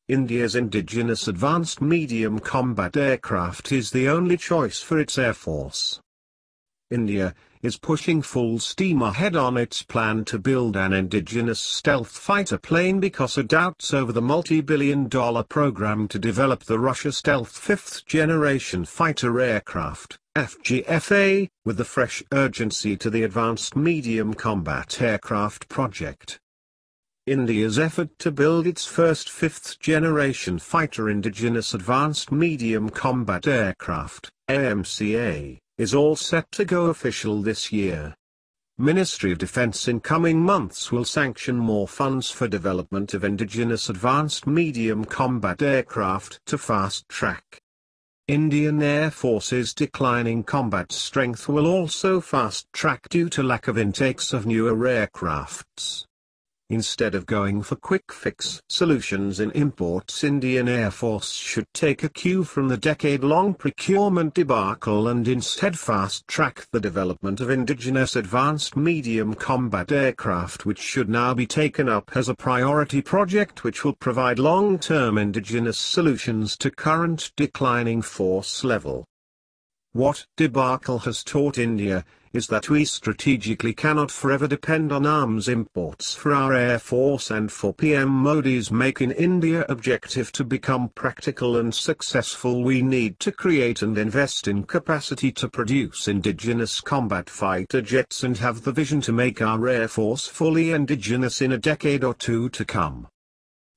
India's Indigenous Advanced Medium Combat Aircraft is the only choice for its Air Force. India is pushing full steam ahead on its plan to build an indigenous stealth fighter plane because of doubts over the multi-billion-dollar program to develop the Russia stealth fifth-generation fighter aircraft, FGFA, with the fresh urgency to the Advanced Medium Combat Aircraft project. India's effort to build its first fifth-generation fighter indigenous advanced medium combat aircraft, AMCA, is all set to go official this year. Ministry of Defence in coming months will sanction more funds for development of indigenous advanced medium combat aircraft to fast-track. Indian Air Force's declining combat strength will also fast-track due to lack of intakes of newer aircrafts. Instead of going for quick-fix solutions in imports, Indian Air Force should take a cue from the decade-long procurement debacle and instead fast-track the development of indigenous advanced medium combat aircraft, which should now be taken up as a priority project which will provide long-term indigenous solutions to current declining force level. What debacle has taught India is that we strategically cannot forever depend on arms imports for our Air Force, and for PM Modi's Make in India objective to become practical and successful, we need to create and invest in capacity to produce indigenous combat fighter jets and have the vision to make our Air Force fully indigenous in a decade or two to come.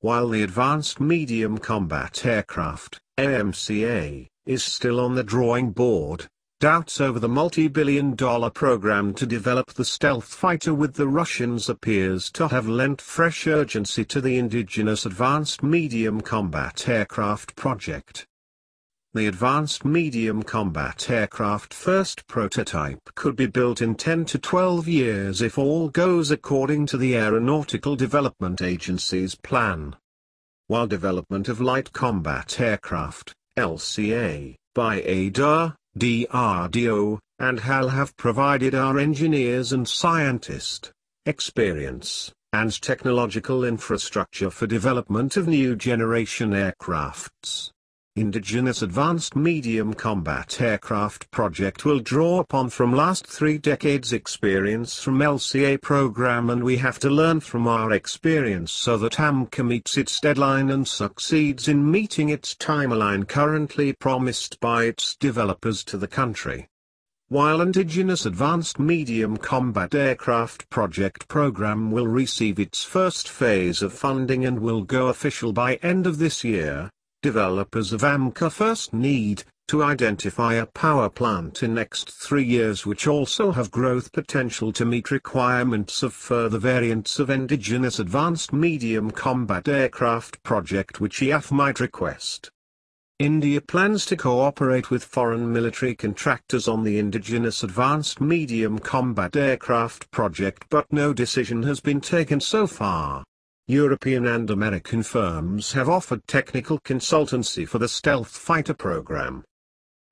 While the Advanced Medium Combat Aircraft, AMCA, is still on the drawing board, doubts over the multi-billion-dollar program to develop the stealth fighter with the Russians appears to have lent fresh urgency to the indigenous advanced medium combat aircraft project. The Advanced Medium Combat Aircraft first prototype could be built in 10 to 12 years if all goes according to the Aeronautical Development Agency's plan. While development of light combat aircraft, LCA, by ADA, DRDO, and HAL have provided our engineers and scientists experience and technological infrastructure for development of new generation aircrafts. Indigenous Advanced Medium Combat Aircraft project will draw upon from last 3 decades experience from LCA program, and we have to learn from our experience so that AMCA meets its deadline and succeeds in meeting its timeline currently promised by its developers to the country. While Indigenous Advanced Medium Combat Aircraft project program will receive its first phase of funding and will go official by end of this year, developers of AMCA first need to identify a power plant in next 3 years which also have growth potential to meet requirements of further variants of Indigenous Advanced Medium Combat Aircraft project which EAF might request. India plans to cooperate with foreign military contractors on the Indigenous Advanced Medium Combat Aircraft project, but no decision has been taken so far. European and American firms have offered technical consultancy for the stealth fighter program.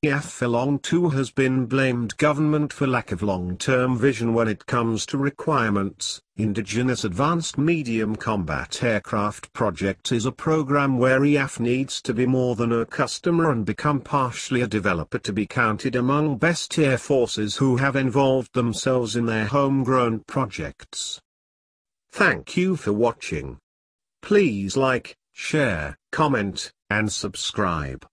EAF Long too has been blamed government for lack of long-term vision when it comes to requirements. Indigenous Advanced Medium Combat Aircraft project is a program where EAF needs to be more than a customer and become partially a developer to be counted among best air forces who have involved themselves in their homegrown projects. Thank you for watching. Please like, share, comment, and subscribe.